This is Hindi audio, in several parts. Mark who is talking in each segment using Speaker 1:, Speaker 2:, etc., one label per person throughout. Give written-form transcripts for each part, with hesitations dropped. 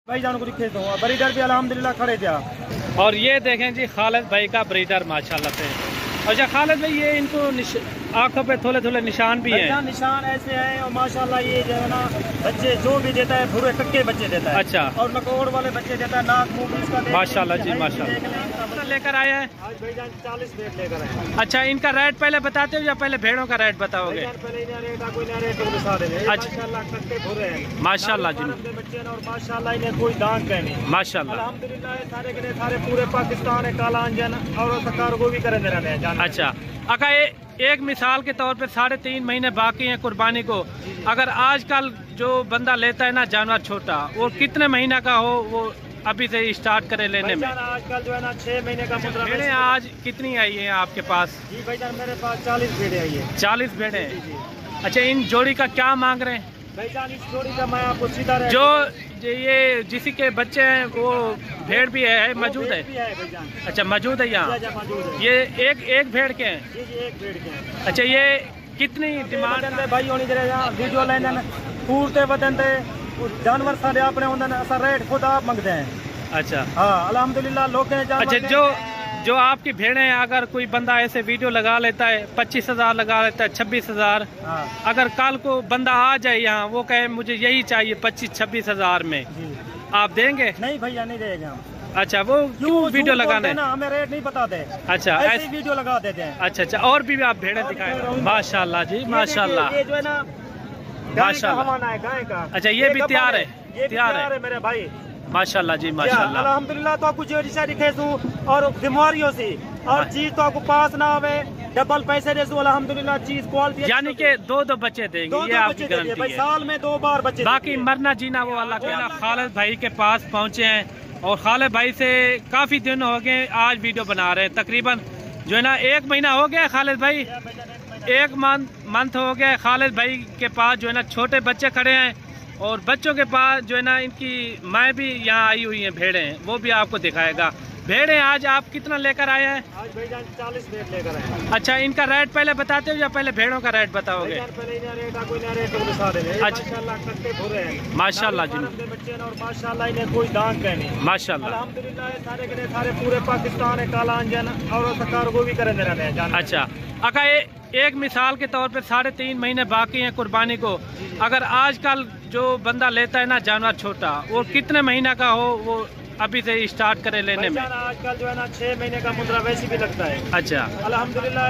Speaker 1: भाईजान को दिखे तो ब्रीडर भी अल्हम्दुलिल्लाह खड़े थे।
Speaker 2: और ये देखें जी खालिद भाई का ब्रीडर माशाल्लाह से। अच्छा खालिद भाई ये इनको आंखों पे थोड़े थोड़े निशान भी हैं।
Speaker 1: निशान ऐसे हैं और माशाल्लाह ये जो है ना बच्चे जो भी देता है पूरे कक्के बच्चे देता है।
Speaker 2: अच्छा।
Speaker 1: और नकोड़ वाले बच्चे देता है, नाक मुंह भी इसका
Speaker 2: माशाल्लाह जी माशाल्लाह। लेकर आया है
Speaker 1: आज भाईजान 40 रेट लेकर आए।
Speaker 2: अच्छा इनका रेट पहले बताते हो या पहले भेड़ों का रेट बताओगे? माशाल्लाह जी
Speaker 1: और माशाल्लाह इन्हें कोई दांत का नहीं।
Speaker 2: माशाल्लाह
Speaker 1: अल्हम्दुलिल्लाह सारे के सारे पूरे पाकिस्तान है काला अंजन और सरकार को भी करेंगे रहने हैं।
Speaker 2: अच्छा अका एक मिसाल के तौर पे 3.5 महीने बाकी हैं कुर्बानी को। अगर आजकल जो बंदा लेता है ना जानवर छोटा वो कितने महीना का हो वो अभी से स्टार्ट करे लेने में?
Speaker 1: आजकल जो है ना 6 महीने का मुद्रा।
Speaker 2: भेड़ें आज कितनी आई है आपके पास?
Speaker 1: जी भाईजान मेरे पास 40 भेड़ें आई है।
Speaker 2: 40 भेड़ें। अच्छा इन जोड़ी का क्या मांग रहे हैं?
Speaker 1: भाईजान इस जोड़ी का मैं आपको सीधा
Speaker 2: जो ये जिसी के बच्चे हैं वो भेड़ भी है मौजूद है? अच्छा मौजूद है यहाँ? ये एक भेड़ के हैं?
Speaker 1: एक भेड़ के हैं।
Speaker 2: अच्छा ये कितनी डिमांड
Speaker 1: है भाई होनी चाहिए? वीडियो लेने पूरते बदलते जानवर सारे अपने उन्होंने रेट खुद आप मंगते हैं।
Speaker 2: अच्छा
Speaker 1: हाँ अल्हम्दुलिल्लाह लोग।
Speaker 2: अच्छा जो आपकी भेड़ें अगर कोई बंदा ऐसे वीडियो लगा लेता है 25,000 लगा लेता है 26,000।
Speaker 1: हाँ।
Speaker 2: अगर कल को बंदा आ जाए यहाँ वो कहे मुझे यही चाहिए 25-26,000 में, आप देंगे?
Speaker 1: नहीं भैया नहीं देंगे हम।
Speaker 2: अच्छा वो क्यों वीडियो लगाने?
Speaker 1: ना हमें रेट नहीं बताते।
Speaker 2: अच्छा
Speaker 1: ऐसे वीडियो लगा देते हैं।
Speaker 2: अच्छा और भी आप भेड़ें दिखाए माशाल्लाह जी माशाल्लाह।
Speaker 1: ये जो है ना
Speaker 2: माशाल्लाह
Speaker 1: गाय का।
Speaker 2: अच्छा ये भी तैयार है?
Speaker 1: तैयार है मेरे भाई
Speaker 2: माशाल्लाह जी माशाल्लाह।
Speaker 1: अल्हम्दुलिल्लाह तो आपको जो दिखे और बीमारियों से और चीज तो आपको पास ना आवे डबल पैसे दे अल्हम्दुलिल्लाह चीज क्वालिटी।
Speaker 2: यानी कि दो बच्चे देंगे ये आपकी गारंटी है?
Speaker 1: साल में 2 बार बच्चे।
Speaker 2: बाकी मरना जीना वो अल्लाह के। खालिद भाई के पास पहुंचे हैं और खालिद भाई से काफी दिन हो गए आज वीडियो बना रहे हैं। तकरीबन जो है ना 1 महीना हो गया खालिद भाई, 1 मंथ हो गया खालिद भाई के पास जो है ना छोटे बच्चे खड़े हैं और बच्चों के पास जो है ना इनकी माएँ भी यहाँ आई हुई हैं भेड़ें, वो भी आपको दिखाएगा। भेड़ें आज आप कितना लेकर आए हैं?
Speaker 1: आज भाईजान 40 रेट लेकर आए।
Speaker 2: अच्छा इनका रेट पहले बताते हो या पहले भेड़ों का रेट बताओगे? माशाल्लाह जी
Speaker 1: बच्चे और माशाल्लाह इन्हें कोई दांत का नहीं।
Speaker 2: माशाल्लाह
Speaker 1: अल्हम्दुलिल्लाह सारे के सारे पूरे पाकिस्तान है काला अंजन और सरकार को भी करेंगे रहने हैं।
Speaker 2: अच्छा अका एक मिसाल के तौर पे 3.5 महीने बाकी हैं कुर्बानी को। अगर आजकल जो बंदा लेता है ना जानवर छोटा वो कितने महीना का हो वो अभी से स्टार्ट करे लेने में?
Speaker 1: आजकल जो है ना 6 महीने का मुद्रा वैसे भी लगता है।
Speaker 2: अच्छा
Speaker 1: अल्हम्दुलिल्लाह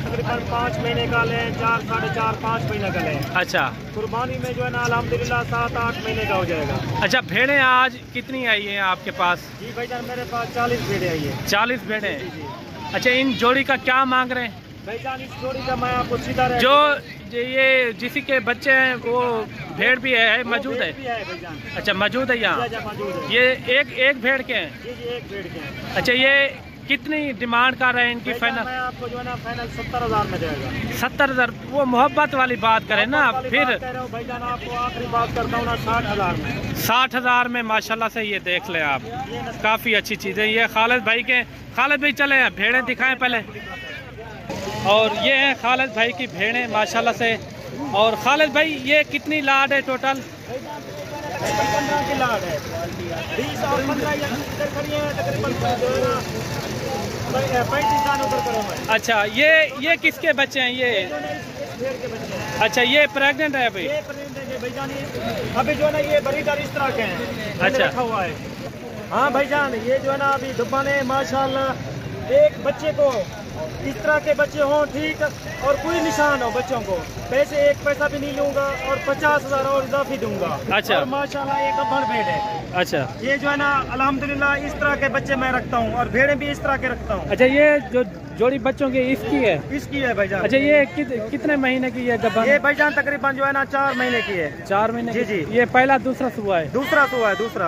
Speaker 1: तकरीबन 5 महीने का लें, 4, 4.5, 5 महीने का लें।
Speaker 2: अच्छा
Speaker 1: कुर्बानी में जो है ना अल्हम्दुलिल्लाह 7-8 महीने का हो जाएगा।
Speaker 2: अच्छा भेड़ें आज कितनी आई हैं आपके पास?
Speaker 1: जी भाईजान मेरे पास 40 भेड़ें आई है।
Speaker 2: 40 भेड़ें। अच्छा इन जोड़ी का क्या मांग रहे हैं?
Speaker 1: भाईजान इस जोड़ी का मैं आपको सीधा
Speaker 2: जो ये जिसी के बच्चे हैं वो भेड़ भी है मौजूद है? अच्छा मौजूद है यहाँ? ये एक भेड़ के हैं?
Speaker 1: एक भेड़ के हैं।
Speaker 2: अच्छा ये कितनी डिमांड कर रहे हैं इनकी फाइनल?
Speaker 1: मैं आपको जो है ना फाइनल 70,000 में जाएगा।
Speaker 2: 70,000? वो मोहब्बत वाली बात करें ना फिर।
Speaker 1: भाईजान आपको आखिरी बात करता हूँ ना 60,000 में।
Speaker 2: 60,000 में माशाल्लाह से ये देख ले आप, काफी अच्छी चीजें ये खालिद भाई के। खालिद भाई चले भेड़ें दिखाएं पहले। और ये है खालिद भाई की भेड़ें माशाल्लाह से। और खालिद भाई ये कितनी लाड है टोटल?
Speaker 1: 15 की लाड है। 20 और 15 तकरीबन 35 उधर करो।
Speaker 2: अच्छा ये किसके बच्चे हैं ये? अच्छा ये प्रेग्नेंट है अभी?
Speaker 1: अभी जो है ना ये ब्रीडर इस तरह के हैं।
Speaker 2: अच्छा
Speaker 1: रखा हुआ है। हाँ भाईजान ये जो है ना अभी दुब्बाने माशाल्लाह एक बच्चे को इस तरह के बच्चे हों ठीक और कोई निशान हो बच्चों को पैसे 1 पैसा भी नहीं लूंगा और 50,000 और इजाफी दूंगा।
Speaker 2: अच्छा
Speaker 1: और माशाल्लाह एक अब्बड़ भेड़ है।
Speaker 2: अच्छा
Speaker 1: ये जो है ना अल्हम्दुलिल्लाह इस तरह के बच्चे मैं रखता हूँ और भेड़ें भी इस तरह के रखता हूँ।
Speaker 2: अच्छा ये जो जोड़ी बच्चों की इसकी है?
Speaker 1: इसकी है भाईजान।
Speaker 2: अच्छा ये कितने महीने की है गब्बन?
Speaker 1: ये भाईजान तकरीबन जो है ना 4 महीने की है।
Speaker 2: 4 महीने?
Speaker 1: जी जी।
Speaker 2: ये पहला दूसरा सुबह है?
Speaker 1: दूसरा सुबह है दूसरा।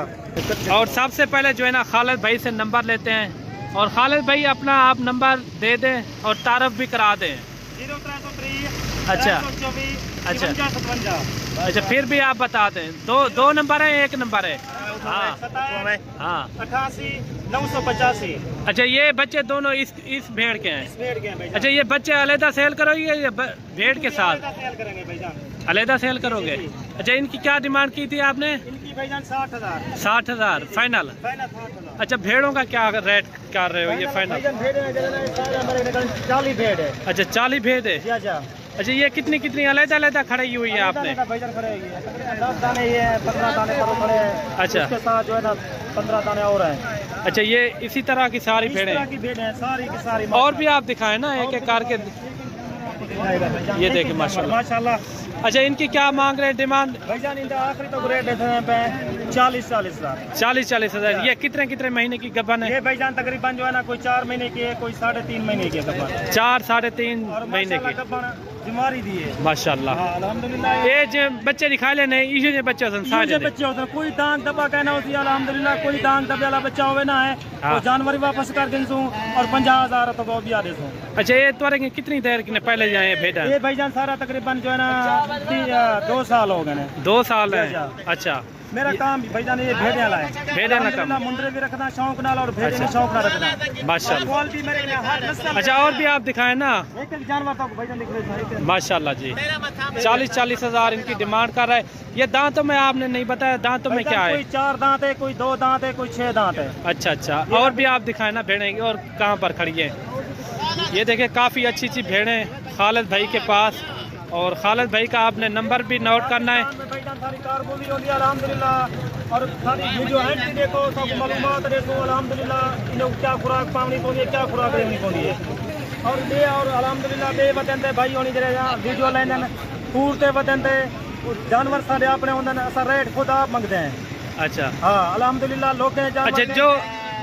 Speaker 2: और सबसे पहले जो है ना खालिद भाई से नंबर लेते हैं और खालिद भाई अपना आप नंबर दे दें और तारफ भी करा दें।
Speaker 1: 0303।
Speaker 2: अच्छा
Speaker 1: 324
Speaker 2: अच्छा
Speaker 1: 55
Speaker 2: अच्छा फिर भी आप बता दें। दो नंबर है एक नंबर है? हाँ
Speaker 1: 88 985।
Speaker 2: अच्छा ये बच्चे दोनों इस भेड़ के हैं?
Speaker 1: इस भेड़ के हैं भाई।
Speaker 2: अच्छा ये बच्चे अलग सेल करोगे या भेड़ के साथ?
Speaker 1: सेल करेंगे भाईजान।
Speaker 2: अलहदा सेल करोगे? अच्छा, इनकी क्या डिमांड की थी आपने?
Speaker 1: इनकी भाईजान 60,000।
Speaker 2: 60,000 फाइनल?
Speaker 1: 60,000।
Speaker 2: अच्छा, भेड़ों का क्या रेट कर रहे हो ये फाइनल?
Speaker 1: 40 भेड़ है।
Speaker 2: अच्छा, 40 भेड़ है। अच्छा, ये कितनी कितनी अलग खड़ी हुई है आपने?
Speaker 1: 10 दाने ये 15 दाने खड़े हैं।
Speaker 2: अच्छा,
Speaker 1: उसके साथ जो है ना 15 दाने और हैं।
Speaker 2: अच्छा, ये इसी तरह की सारी भेड़ें
Speaker 1: हैं, सारी की सारी।
Speaker 2: और भी आप दिखाएं ना एक एक करके। ये देखिए माशाल्लाह। अच्छा, इनकी क्या मांग रहे हैं डिमांड?
Speaker 1: भाईजान इनका आखिरी तो रेट है 40,000।
Speaker 2: 40,000। ये कितने कितने महीने की गबन है?
Speaker 1: ये भाईजान तकरीबन जो है ना कोई 4 महीने की है, कोई 3.5 महीने की गबन।
Speaker 2: 4-3.5 महीने की
Speaker 1: बीमारी दी है
Speaker 2: माशाल्लाह।
Speaker 1: अल्हम्दुलिल्लाह।
Speaker 2: ये जो बच्चे दिखा लेने इसे जो बच्चे
Speaker 1: ये बच्चे होते हैं, कोई दांग दबा कहना होती है अल्हम्दुलिल्लाह। कोई दांग दबे वाला बच्चा होवे ना है तो जानवर वापस कर देंसू और 50,000 तो वो भी आ देसू।
Speaker 2: अच्छा, ये तुम्हारे कितनी देर के पहले जाए भेड़ा?
Speaker 1: ये भाईजान सारा तकरीबन जो है ना 2 साल हो गए।
Speaker 2: 2 साल है। अच्छा,
Speaker 1: मेरा काम भाईजान ये भेड़े वाला है।
Speaker 2: भेड़े ना काम
Speaker 1: मुंडरे भी रखना शौक नाल और भेड़े ने शौक ना रखना
Speaker 2: माशाल्लाह।
Speaker 1: क्वालिटी मेरे में हर नस्ल।
Speaker 2: अच्छा, और भी आप दिखाएं ना।
Speaker 1: एक जानवर तो भाईजान दिख रहे
Speaker 2: माशाल्लाह जी। 40,000 इनकी डिमांड कर रहा है। ये दांतों में आपने नहीं बताया, दांतों में क्या है?
Speaker 1: कोई 4 दांत है, कोई 2 दांत है, कोई 6 दांत है।
Speaker 2: अच्छा, और भी आप दिखाएं ना भेड़ें और कहाँ पर खड़ी है? ये देखे काफी अच्छी अच्छी भेड़ें खालिद भाई के पास। और खालिद भाई का आपने नंबर भी नोट करना है।
Speaker 1: और वीडियो है देखो, सब मालूमात देखो अल्हम्दुलिल्लाह। इन्हें क्या खुराक पानी पौनी है, क्या खुराक देनी पौनी है। और ये और अल्हम्दुलिल्लाह बे बतंदे भाई होनी जरे वीडियो लेने पूरते बतंदे जानवर सारे अपने होंदे असा रेट खुद आप मंगते हैं।
Speaker 2: अच्छा,
Speaker 1: हाँ अल्हम्दुलिल्लाह लोग जानवर।
Speaker 2: अच्छा,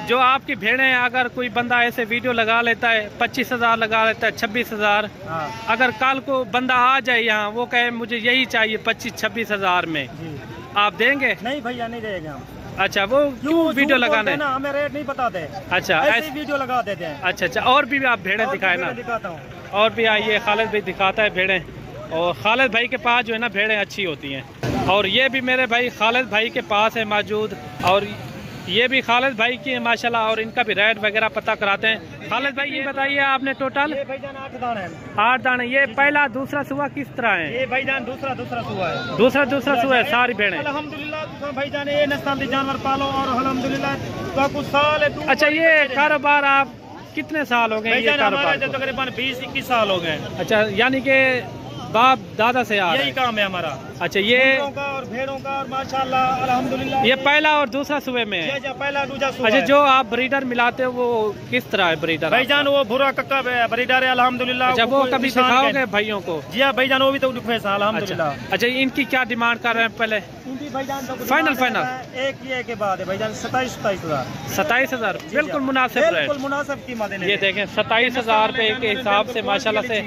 Speaker 2: जो आपकी भेड़ें अगर कोई बंदा ऐसे वीडियो लगा लेता है 25,000 लगा लेता है 26,000, अगर कल को बंदा आ जाए यहाँ वो कहे मुझे यही चाहिए 25-26,000 में, आप देंगे?
Speaker 1: नहीं भैया, नहीं देंगे।
Speaker 2: अच्छा, वो क्यों वीडियो लगाने?
Speaker 1: ना हमें रेट नहीं बताते।
Speaker 2: अच्छा,
Speaker 1: ऐसे वीडियो लगा देते हैं।
Speaker 2: अच्छा, और भी आप भेड़ें दिखाए ना।
Speaker 1: दिखाता हूँ।
Speaker 2: और भी आइए, खालिद भाई दिखाता है भेड़ें। और खालिद भाई के पास जो है ना भेड़ें अच्छी होती हैं। और ये भी मेरे भाई खालिद भाई के पास है मौजूद। और ये भी खालिद भाई की है माशाल्लाह। और इनका भी रेट वगैरह पता कराते हैं। खालिद भाई ये बताइए आपने टोटल?
Speaker 1: ये भाईजान 8 दाने हैं।
Speaker 2: 8 दाने। ये पहला दूसरा सुबह किस तरह है?
Speaker 1: ये भाईजान दूसरा सुबह है।
Speaker 2: दूसरा सुबह है सारी भेड़ें
Speaker 1: अल्हम्दुलिल्लाह। भाईजान ये नस्ल के जानवर पालो और अल्हम्दुलिल्लाह तो कुछ साल है।
Speaker 2: अच्छा, ये कारोबार आप कितने साल हो गए ये कारोबार?
Speaker 1: तकरीबन 20-21 साल हो गए।
Speaker 2: अच्छा, यानी कि बाप दादा से
Speaker 1: यही काम है हमारा।
Speaker 2: अच्छा, ये
Speaker 1: का और भेड़ों का और माशाल्लाह अल्हम्दुलिल्लाह।
Speaker 2: ये पहला और दूसरा सुबह में है?
Speaker 1: पहला दूसरा सुबह।
Speaker 2: अच्छा, जो आप ब्रीडर मिलाते हो वो किस तरह है ब्रीडर?
Speaker 1: भाईजान वो भूरा कक्का ब्रीडर है अल्हम्दुलिल्लाह।
Speaker 2: अच्छा, वो कभी दिखाओगे भाइयों को?
Speaker 1: जी हाँ भाईजान, वो भी तो अल्हम्दुलिल्लाह।
Speaker 2: अच्छा, इनकी क्या डिमांड कर रहे हैं पहले?
Speaker 1: इनकी भाईजान तो
Speaker 2: फाइनल
Speaker 1: एक ये के बाद है भाईजान 27,000।
Speaker 2: 27,000 बिल्कुल मुनासिब रेट।
Speaker 1: बिल्कुल मुनासिब कीमत है।
Speaker 2: ये देखें 27,000 रुपए के हिसाब से माशाल्लाह से।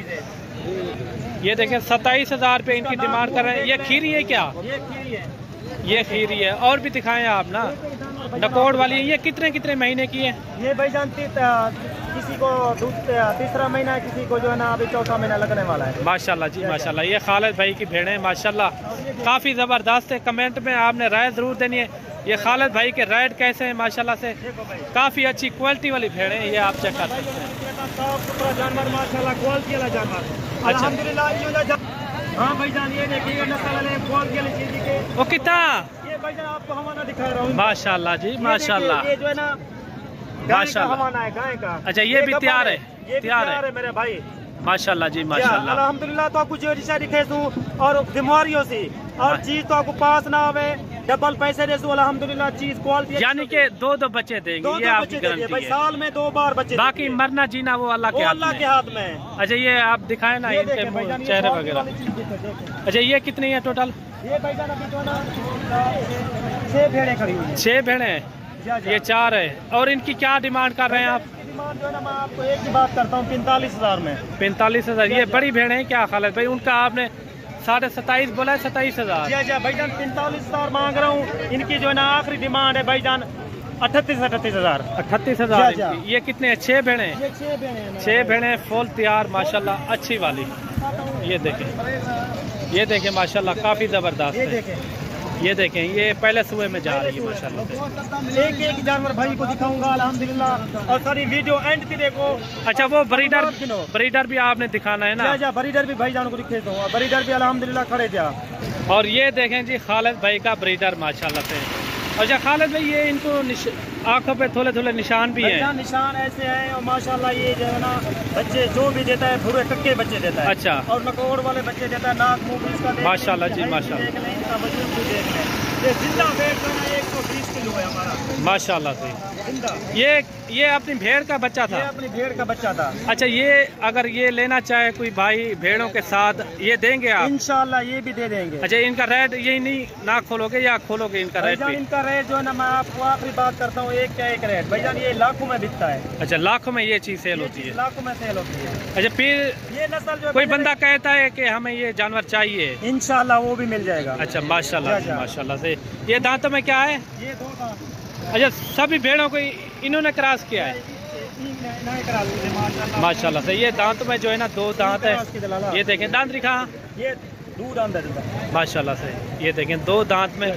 Speaker 2: ये देखें 27,000 रुपए इनकी डिमांड कर रहे हैं। ये खीरी है क्या? ये खीरी है। और भी दिखाएं आप ना। नकोड़ वाली है। ये कितने कितने महीने की है? ये भाईजान किसी को तीसरा महीना है, किसी को जो है ना अभी चौथा महीना लगने वाला है। माशाल्लाह जी माशाल्लाह। ये खालिद भाई की भेड़ें माशाल्लाह काफ़ी ज़बरदस्त है। कमेंट में आपने राय ज़रूर देनी है। ये खालिद भाई के रेट कैसे हैं माशाल्लाह से। काफ़ी अच्छी क्वालिटी वाली भेड़ें ये आप चेक कर सकते हैं। जानवर माशाल्लाह क्वालिटी वाला जानवर। अल्हम्दुलिल्लाह। हाँ भाईजान, ये देखिए क्वालिटी वाली चीज़ के वो कितना। ये भाईजान आपको हवाना दिखा रहा हूँ। माशाल्लाह जी माशाल्लाह। ये जो है ना माशाल्लाह हवाना है गाय का। अच्छा, ये भी तैयार है? तैयार है मेरे भाई। माशाल्लाह जी माशाल्लाह। अल्हम्दुलिल्लाह। तो आपको जो दिखे और बीमारियों से और चीज तो आपको पास ना आवे, डबल पैसे दे अल्हम्दुलिल्लाह। चीज क्वालिटी यानी कि 2 बच्चे देंगे। ये आपकी गारंटी है। साल में 2 बार बच्चे। बाकी मरना जीना वो अल्लाह के हाथ में है। अच्छा, ये आप दिखाए ना इनके चेहरे वगैरह। अच्छा, ये कितनी है टोटल? ये भाईजान अभी जो ना 6 भेड़ें खड़ी हुई। 6 भेड़ें? ये 4 है। और इनकी क्या डिमांड कर रहे हैं आप? डिमांड जो है ना मैं आपको एक ही बात करता हूँ 45,000 में। 45,000। ये बड़ी भेड़ें हैं क्या खालिद भाई? उनका आपने 27.5 बोला है 27,000। भाईजान 45,000 मांग रहा हूँ। इनकी जो है ना आखिरी डिमांड है भाईजान 38,000। 38,000। ये कितने? 6 भेड़ें? 6 भेड़ें फुल तैयार माशाल्लाह अच्छी वाली। ये देखें माशाल्लाह काफ़ी ज़बरदस्त है। ये देखें, ये पहले सुबह में जा रही है माशाल्लाह से।
Speaker 1: एक एक जानवर भाई को दिखाऊंगा अल्हम्दुलिल्लाह, और सारी वीडियो एंड की देखो।
Speaker 2: अच्छा, वो ब्रीडर भी आपने दिखाना है ना?
Speaker 1: ब्रीडर भी भाई जान को दिखे दो, ब्रीडर भी अल्हम्दुलिल्लाह खड़े थे।
Speaker 2: और ये देखें जी खालिद भाई का ब्रीडर माशाल्लाह से। अच्छा खालिद भाई, ये इनको आंखों पे थोड़े थोड़े निशान भी हैं?
Speaker 1: निशान ऐसे हैं और माशाल्लाह ये जो है ना बच्चे जो भी देता है भूरे कक्के बच्चे देता है।
Speaker 2: अच्छा,
Speaker 1: और नकोड़ वाले बच्चे देता है, नाक मुंह इसका
Speaker 2: माशाल्लाह जी माशाल्लाह।
Speaker 1: ये जिंदा वेट का 120 किलो है हमारा
Speaker 2: माशाल्लाह से।
Speaker 1: जिंदा
Speaker 2: ये अपनी भेड़ का बच्चा था?
Speaker 1: ये अपनी भेड़ का बच्चा था।
Speaker 2: अच्छा, ये अगर ये लेना चाहे कोई भाई भेड़ों के साथ, ये देंगे आप?
Speaker 1: इंशाल्लाह ये भी दे देंगे।
Speaker 2: अच्छा, इनका रेट यही नहीं ना खोलोगे या खोलोगे इनका रेट भी?
Speaker 1: इनका रेट जो है ना, मैं आपको आखिरी बात करता हूँ, एक क्या एक रेट भाईजान, ये लाखों में बिकता है।
Speaker 2: अच्छा, लाखों में ये चीज सेल होती है?
Speaker 1: लाखों में सेल होती है।
Speaker 2: अच्छा, फिर
Speaker 1: ये नस्ल जो
Speaker 2: कोई बंदा कहता है कि हमें ये जानवर चाहिए,
Speaker 1: इंशाल्लाह वो भी मिल जाएगा।
Speaker 2: अच्छा माशाल्लाह जी माशाल्लाह से। ये दांतों में क्या है?
Speaker 1: ये 2 दांत।
Speaker 2: अच्छा, सभी भेड़ों को इन्होंने क्रॉस किया है माशाल्लाह से। ये दांत में जो है ना 2 दांत है। ये देखें दांत दिखा,
Speaker 1: ये दूध अंदर
Speaker 2: माशाल्लाह से। ये देखें 2 दांत में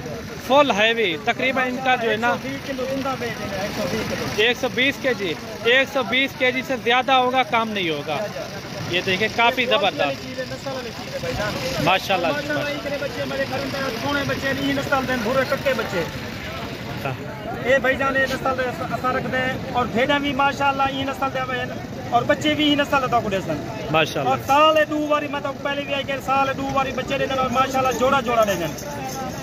Speaker 2: फुल हैवी, तकरीबन इनका जो है ना 120 kg 120 kg से ज्यादा होगा, काम नहीं होगा। ये देखें काफी जबरदस्त माशाल्लाह
Speaker 1: बच्चे। ये भाईजान ये नस्ल असा रखते हैं, और भेड़ा भी माशाल्लाह ये नस्ल दे, और बच्चे भी नस्ल देता को देसन
Speaker 2: माशाल्लाह।
Speaker 1: और साल 2 बारी मैं तो पहले भी आई कि साल 2 बारी बच्चे देन, और माशाल्लाह जोड़ा जोड़ा देन।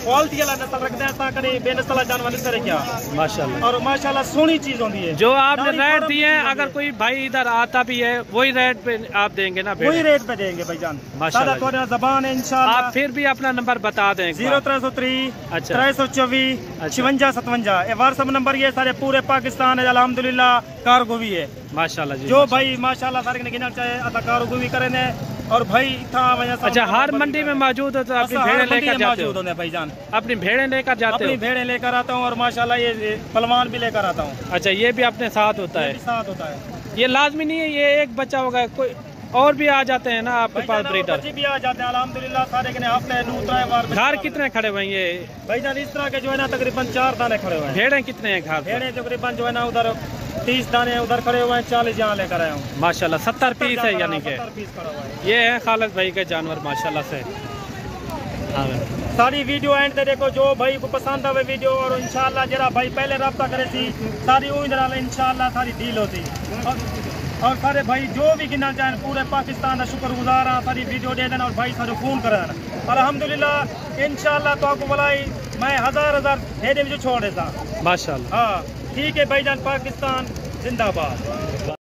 Speaker 1: क्वालिटी वाला नस्ल रखते हैं, ता करे बेनस्ल जानवर इस तरह क्या माशाल्लाह। और माशाल्लाह सोहनी चीज होती है।
Speaker 2: जो आपने रेट दिए हैं, अगर कोई भाई इधर आता भी है वही रेट पे आप देंगे ना?
Speaker 1: वही रेट पे देंगे भाईजान
Speaker 2: माशाल्लाह।
Speaker 1: सादा ज़बान है इंशाल्लाह।
Speaker 2: आप फिर भी अपना नंबर बता दें।
Speaker 1: 0303
Speaker 2: अच्छा
Speaker 1: 324 56 57। ये व्हाट्सएप नंबर ये सारे पूरे पाकिस्तान है अल्हम्दुलिल्लाह। कारगो भी है
Speaker 2: माशाल्लाह जी।
Speaker 1: जो भाई माशाल्लाह सारे ने गिनना चाहे अता कारगो भी करे ने, और भाई था वजह से।
Speaker 2: अच्छा, हर मंडी में मौजूद हो तो अपनी भेड़ें लेकर जाते हो?
Speaker 1: भाईजान
Speaker 2: अपनी भेड़ें लेकर जाते हो?
Speaker 1: अपनी भेड़ें लेकर आता हूँ, और माशाल्लाह ये पलवान भी लेकर आता हूँ।
Speaker 2: अच्छा, ये भी अपने साथ होता है?
Speaker 1: साथ होता है।
Speaker 2: ये लाजमी नहीं है ये एक बच्चा होगा, कोई और भी आ जाते हैं ना आपके पास ब्रीडर?
Speaker 1: भी आ जाते हैं अल्हम्दुलिल्लाह सारे के हफ्ते 2-3 बार।
Speaker 2: घर कितने खड़े हुए हैं ये
Speaker 1: भाईजान? इस तरह के जो है ना तकरीबन 4 दाने खड़े हुए हैं।
Speaker 2: भेड़ें कितने हैं घर?
Speaker 1: भेड़ें तकरीबन जो है ना उधर 30 दाने उधर खड़े हुए हैं, 40 यहाँ लेकर आया हूँ
Speaker 2: माशाल्लाह। 70 पीस है यानी कि?
Speaker 1: 70 पीस खड़ा हुआ है।
Speaker 2: ये है खालिद भाई के जानवर माशाल्लाह से।
Speaker 1: सारी वीडियो एंड ते देखो, जो भाई को पसंद आवे वीडियो, और इंशाल्लाह जरा भाई पहले रब्ता करे थी सारी उम्मीद इंशाल्लाह सारी डील होती। और सारे भाई जो भी गिनना चाहें पूरे पाकिस्तान का शुक्रगुजार हाँ, सारी वीडियो दे देना और भाई सारे फोन करें अल्हम्दुलिल्लाह। इंशाल्लाह तो आपको बुलाई मैं हजार भेड़े भी जो छोड़ देता माशाल्लाह। हाँ ठीक है भाईजान, पाकिस्तान जिंदाबाद।